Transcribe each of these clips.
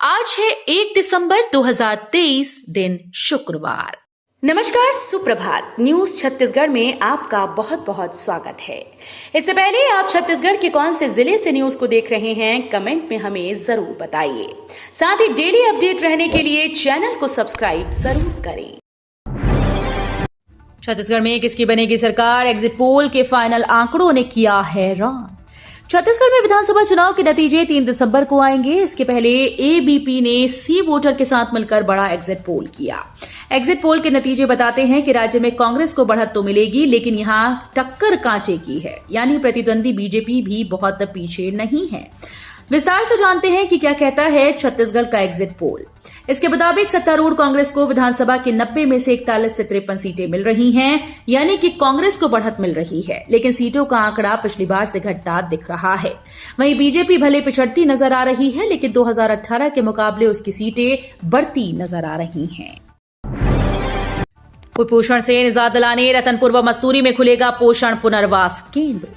आज है 1 दिसंबर 2023 दिन शुक्रवार। नमस्कार, सुप्रभात। न्यूज छत्तीसगढ़ में आपका बहुत बहुत स्वागत है। इससे पहले आप छत्तीसगढ़ के कौन से जिले से न्यूज को देख रहे हैं, कमेंट में हमें जरूर बताइए। साथ ही डेली अपडेट रहने के लिए चैनल को सब्सक्राइब जरूर करें। छत्तीसगढ़ में किसकी बनेगी सरकार, एग्जिट पोल के फाइनल आंकड़ों ने किया हैरान। छत्तीसगढ़ में विधानसभा चुनाव के नतीजे 3 दिसंबर को आएंगे। इसके पहले एबीपी ने सी वोटर के साथ मिलकर बड़ा एग्जिट पोल किया। एग्जिट पोल के नतीजे बताते हैं कि राज्य में कांग्रेस को बढ़त तो मिलेगी, लेकिन यहां टक्कर कांटे की है, यानी प्रतिद्वंदी बीजेपी भी बहुत पीछे नहीं है। विस्तार से जानते हैं कि क्या कहता है छत्तीसगढ़ का एग्जिट पोल। इसके मुताबिक सत्तारूढ़ कांग्रेस को विधानसभा के 90 में से 41 से 53 सीटें मिल रही हैं, यानी कि कांग्रेस को बढ़त मिल रही है, लेकिन सीटों का आंकड़ा पिछली बार से घटता दिख रहा है। वहीं बीजेपी भले पिछड़ती नजर आ रही है, लेकिन 2018 के मुकाबले उसकी सीटें बढ़ती नजर आ रही हैं। कुपोषण से निजात दिलाने रतनपुर व मस्तूरी में खुलेगा पोषण पुनर्वास केंद्र।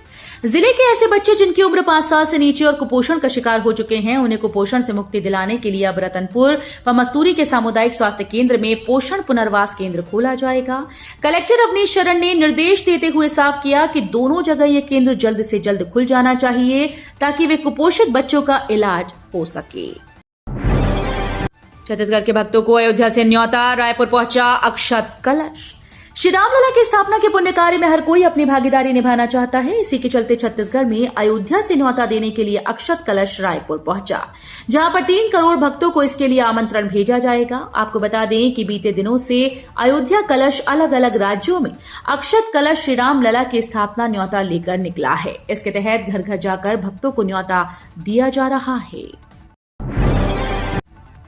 जिले के ऐसे बच्चे जिनकी उम्र 5 साल से नीचे और कुपोषण का शिकार हो चुके हैं, उन्हें कुपोषण से मुक्ति दिलाने के लिए अब रतनपुर व मस्तूरी के सामुदायिक स्वास्थ्य केंद्र में पोषण पुनर्वास केंद्र खोला जाएगा। कलेक्टर अवनीश शरण ने निर्देश देते हुए साफ किया कि दोनों जगह यह केंद्र जल्द से जल्द खुल जाना चाहिए, ताकि वे कुपोषित बच्चों का इलाज हो सके। छत्तीसगढ़ के भक्तों को अयोध्या से न्योता, रायपुर पहुंचा अक्षत कलश। श्री रामलला की स्थापना के पुण्य कार्य में हर कोई अपनी भागीदारी निभाना चाहता है। इसी के चलते छत्तीसगढ़ में अयोध्या से न्योता देने के लिए अक्षत कलश रायपुर पहुंचा, जहां पर 3 करोड़ भक्तों को इसके लिए आमंत्रण भेजा जाएगा। आपको बता दें कि बीते दिनों से अयोध्या कलश अलग अलग राज्यों में अक्षत कलश श्री रामलला की स्थापना न्योता लेकर निकला है। इसके तहत घर घर जाकर भक्तों को न्योता दिया जा रहा है।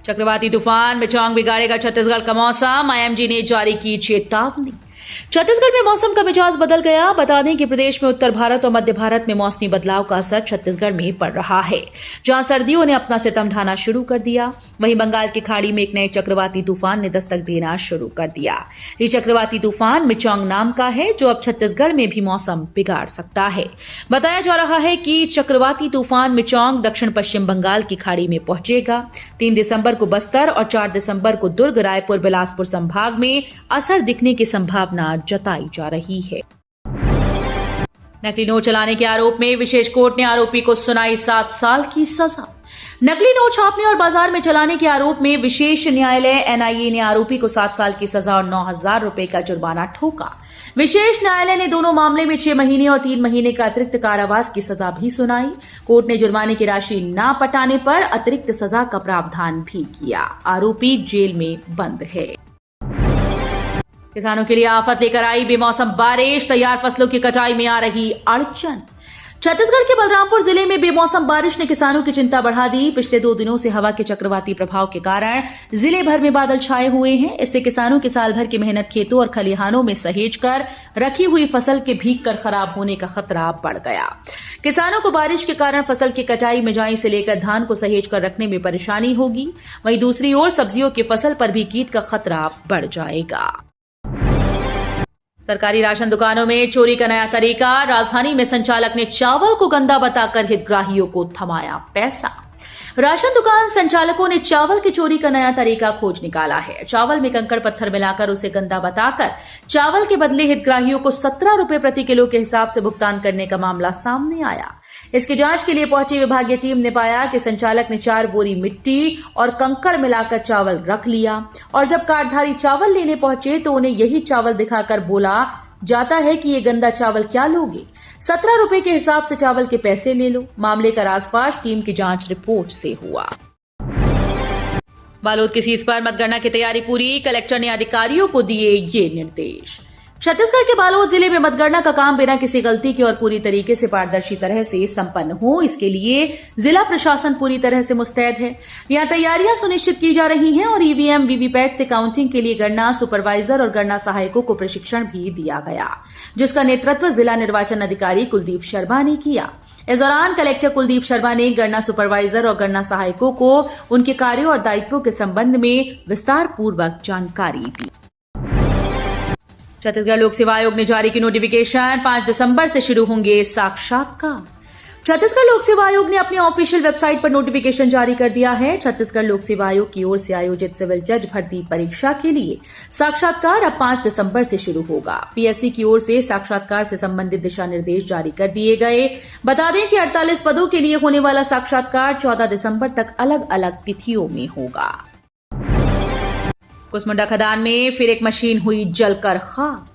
चक्रवाती तूफान मिचोंग बिगाड़ेगा छत्तीसगढ़ का मौसम, आईएमडी ने जारी की चेतावनी। छत्तीसगढ़ में मौसम का मिजाज बदल गया। बता दें कि प्रदेश में उत्तर भारत और मध्य भारत में मौसमी बदलाव का असर छत्तीसगढ़ में पड़ रहा है, जहां सर्दियों ने अपना सितम ढाना शुरू कर दिया। वहीं बंगाल की खाड़ी में एक नए चक्रवाती तूफान ने दस्तक देना शुरू कर दिया। ये चक्रवाती तूफान मिचोंग नाम का है, जो अब छत्तीसगढ़ में भी मौसम बिगाड़ सकता है। बताया जा रहा है कि चक्रवाती तूफान मिचोंग दक्षिण पश्चिम बंगाल की खाड़ी में पहुंचेगा। 3 दिसंबर को बस्तर और 4 दिसंबर को दुर्ग, रायपुर, बिलासपुर संभाग में असर दिखने की संभावना जताई जा रही है। नकली नोट चलाने के आरोप में विशेष कोर्ट ने आरोपी को सुनाई 7 साल की सजा। नकली नोट छापने और बाजार में चलाने के आरोप में विशेष न्यायालय एनआईए ने आरोपी को 7 साल की सजा और 9,000 रुपए का जुर्माना ठोका। विशेष न्यायालय ने दोनों मामले में 6 महीने और 3 महीने का अतिरिक्त कारावास की सजा भी सुनाई। कोर्ट ने जुर्माने की राशि न पटाने पर अतिरिक्त सजा का प्रावधान भी किया। आरोपी जेल में बंद है। किसानों के लिए आफत लेकर आई बेमौसम बारिश, तैयार फसलों की कटाई में आ रही अड़चन। छत्तीसगढ़ के बलरामपुर जिले में बेमौसम बारिश ने किसानों की चिंता बढ़ा दी। पिछले 2 दिनों से हवा के चक्रवाती प्रभाव के कारण जिले भर में बादल छाए हुए हैं। इससे किसानों की साल भर की मेहनत खेतों और खलिहानों में सहेज कर रखी हुई फसल के भीग कर खराब होने का खतरा बढ़ गया। किसानों को बारिश के कारण फसल की कटाई, मिजाई से लेकर धान को सहेज कर रखने में परेशानी होगी। वहीं दूसरी ओर सब्जियों की फसल पर भी कीट का खतरा बढ़ जाएगा। सरकारी राशन दुकानों में चोरी का नया तरीका। राजधानी में संचालक ने चावल को गंदा बताकर हितग्राहियों को थमाया पैसा। राशन दुकान संचालकों ने चावल की चोरी का नया तरीका खोज निकाला है। चावल में कंकड़ पत्थर मिलाकर उसे गंदा बताकर चावल के बदले हितग्राहियों को 17 रुपए प्रति किलो के हिसाब से भुगतान करने का मामला सामने आया। इसकी जांच के लिए पहुंची विभागीय टीम ने पाया कि संचालक ने 4 बोरी मिट्टी और कंकड़ मिलाकर चावल रख लिया, और जब कार्डधारी चावल लेने पहुंचे तो उन्हें यही चावल दिखाकर बोला जाता है कि ये गंदा चावल क्या लोगे, 17 रुपए के हिसाब से चावल के पैसे ले लो। मामले का रासपास टीम की जांच रिपोर्ट से हुआ। बालोद की सीट पर मतगणना की तैयारी पूरी, कलेक्टर ने अधिकारियों को दिए ये निर्देश। छत्तीसगढ़ के बालोद जिले में मतगणना का काम बिना किसी गलती के और पूरी तरीके से पारदर्शी तरह से संपन्न हो, इसके लिए जिला प्रशासन पूरी तरह से मुस्तैद है। यहां तैयारियां सुनिश्चित की जा रही हैं और ईवीएम वीवीपैट से काउंटिंग के लिए गणना सुपरवाइजर और गणना सहायकों को प्रशिक्षण भी दिया गया, जिसका नेतृत्व जिला निर्वाचन अधिकारी कुलदीप शर्मा ने किया। इस दौरान कलेक्टर कुलदीप शर्मा ने गणना सुपरवाइजर और गणना सहायकों को उनके कार्यों और दायित्वों के संबंध में विस्तार पूर्वक जानकारी दी। छत्तीसगढ़ लोक सेवा आयोग ने जारी की नोटिफिकेशन, 5 दिसंबर से शुरू होंगे साक्षात्कार। छत्तीसगढ़ लोक सेवा आयोग ने अपनी ऑफिशियल वेबसाइट पर नोटिफिकेशन जारी कर दिया है। छत्तीसगढ़ लोक सेवा आयोग की ओर से आयोजित सिविल जज भर्ती परीक्षा के लिए साक्षात्कार अब 5 दिसंबर से शुरू होगा। पीएससी की ओर से साक्षात्कार से संबंधित दिशा निर्देश जारी कर दिए गए। बता दें कि 48 पदों के लिए होने वाला साक्षात्कार 14 दिसंबर तक अलग अलग तिथियों में होगा। कुसमुंडा खदान में फिर एक मशीन हुई जलकर खाक।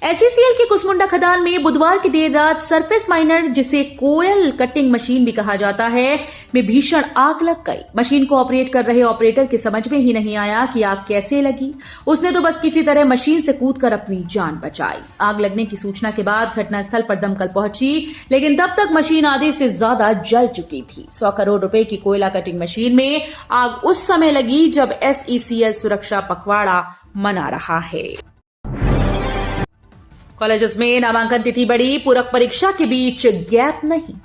एसईसीएल के कुसमुंडा खदान में बुधवार की देर रात सरफेस माइनर, जिसे कोयल कटिंग मशीन भी कहा जाता है, में भीषण आग लग गई। मशीन को ऑपरेट कर रहे ऑपरेटर के समझ में ही नहीं आया कि आग कैसे लगी। उसने तो बस किसी तरह मशीन से कूदकर अपनी जान बचाई। आग लगने की सूचना के बाद घटनास्थल पर दमकल पहुंची, लेकिन तब तक मशीन आधे से ज्यादा जल चुकी थी। 100 करोड़ रुपए की कोयला कटिंग मशीन में आग उस समय लगी जब एसईसीएल सुरक्षा पखवाड़ा मना रहा है। कॉलेजेस में नामांकन तिथि बढ़ी, पूरक परीक्षा के बीच गैप नहीं।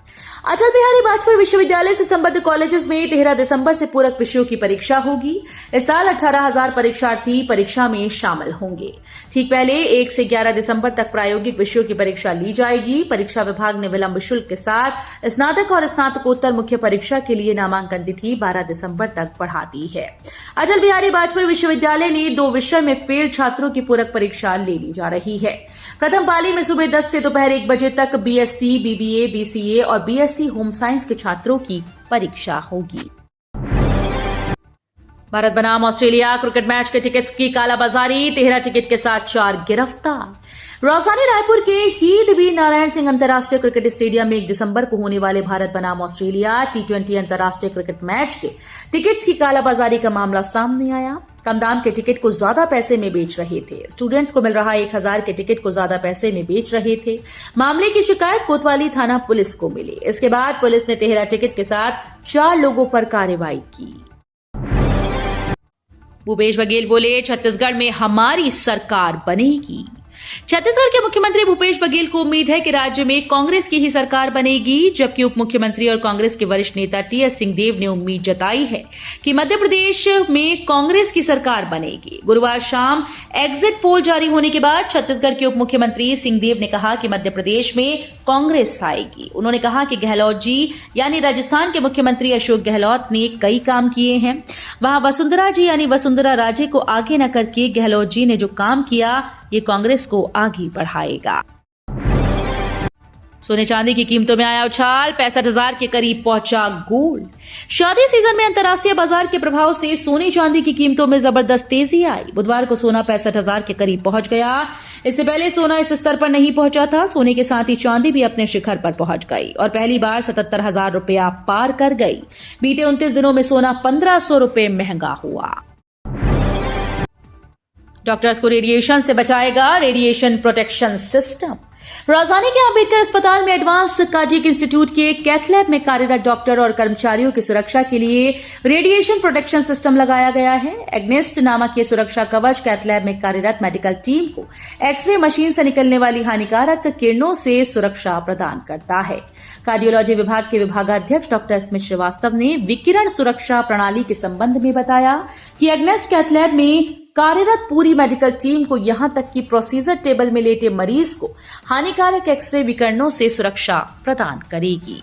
अटल बिहारी वाजपेयी विश्वविद्यालय से संबद्ध कॉलेजेस में 13 दिसंबर से पूरक विषयों की परीक्षा होगी। इस साल 18,000 परीक्षार्थी परीक्षा में शामिल होंगे। ठीक पहले 1 से 11 दिसंबर तक प्रायोगिक विषयों की परीक्षा ली जाएगी। परीक्षा विभाग ने विलंब शुल्क के साथ स्नातक और स्नातकोत्तर मुख्य परीक्षा के लिए नामांकन तिथि 12 दिसंबर तक बढ़ा दी है। अटल बिहारी वाजपेयी विश्वविद्यालय ने 2 विषय में फेल छात्रों की पूरक परीक्षा ले ली जा रही है। प्रथम पाली में सुबह 10 से दोपहर 1 बजे तक बीएससी, बीबीए, बीसीए और बीएससी होम साइंस के छात्रों की परीक्षा होगी। भारत बनाम ऑस्ट्रेलिया क्रिकेट मैच के टिकट्स की कालाबाजारी, 13 टिकट के साथ 4 गिरफ्तार। राजधानी रायपुर के हीड बी नारायण सिंह अंतर्राष्ट्रीय क्रिकेट स्टेडियम में 1 दिसंबर को होने वाले भारत बनाम ऑस्ट्रेलिया T20 अंतर्राष्ट्रीय क्रिकेट मैच के टिकट्स की कालाबाजारी का मामला सामने आया। कम दाम के टिकट को ज्यादा पैसे में बेच रहे थे। स्टूडेंट्स को मिल रहा 1000 के टिकट को ज्यादा पैसे में बेच रहे थे। मामले की शिकायत कोतवाली थाना पुलिस को मिली। इसके बाद पुलिस ने 13 टिकट के साथ 4 लोगों पर कार्रवाई की। भूपेश बघेल बोले, छत्तीसगढ़ में हमारी सरकार बनेगी। छत्तीसगढ़ के मुख्यमंत्री भूपेश बघेल को उम्मीद है कि राज्य में कांग्रेस की ही सरकार बनेगी, जबकि उप मुख्यमंत्री और कांग्रेस के वरिष्ठ नेता टीएस सिंहदेव ने उम्मीद जताई है कि मध्य प्रदेश में कांग्रेस की सरकार बनेगी। गुरुवार शाम एग्जिट पोल जारी होने के बाद छत्तीसगढ़ के उप मुख्यमंत्री सिंहदेव ने कहा कि मध्य प्रदेश में कांग्रेस आएगी। उन्होंने कहा कि गहलोत जी यानी राजस्थान के मुख्यमंत्री अशोक गहलोत ने कई काम किए हैं। वहां वसुंधरा जी यानी वसुंधरा राजे को आगे न करके गहलोत जी ने जो काम किया, ये कांग्रेस को आगे बढ़ाएगा। सोने चांदी की कीमतों में आया उछाल, 65,000 के करीब पहुंचा गोल्ड। शादी सीजन में अंतर्राष्ट्रीय बाजार के प्रभाव से सोने चांदी की कीमतों में जबरदस्त तेजी आई। बुधवार को सोना 65,000 के करीब पहुंच गया। इससे पहले सोना इस स्तर पर नहीं पहुंचा था। सोने के साथ ही चांदी भी अपने शिखर पर पहुंच गई और पहली बार 77,000 रुपया पार कर गई। बीते 29 दिनों में सोना 1,500 रुपये महंगा हुआ। डॉक्टर्स को रेडिएशन से बचाएगा रेडिएशन प्रोटेक्शन सिस्टम। राजधानी के अंबेडकर अस्पताल में एडवांस कार्डियक इंस्टीट्यूट के कैथ लैब में कार्यरत डॉक्टर और कर्मचारियों की सुरक्षा के लिए रेडिएशन प्रोटेक्शन सिस्टम लगाया गया है। एग्नेस्ट नामक ये सुरक्षा कवच कैथ लैब में कार्यरत मेडिकल टीम को एक्सरे मशीन से निकलने वाली हानिकारक किरणों से सुरक्षा प्रदान करता है। कार्डियोलॉजी विभाग के विभागाध्यक्ष डॉक्टर स्मित श्रीवास्तव ने विकिरण सुरक्षा प्रणाली के संबंध में बताया कि एग्नेस्ट कैथ लैब में कार्यरत पूरी मेडिकल टीम को यहां तक कि प्रोसीजर टेबल में लेटे मरीज को हानिकारक एक्सरे विकिरणों से सुरक्षा प्रदान करेगी।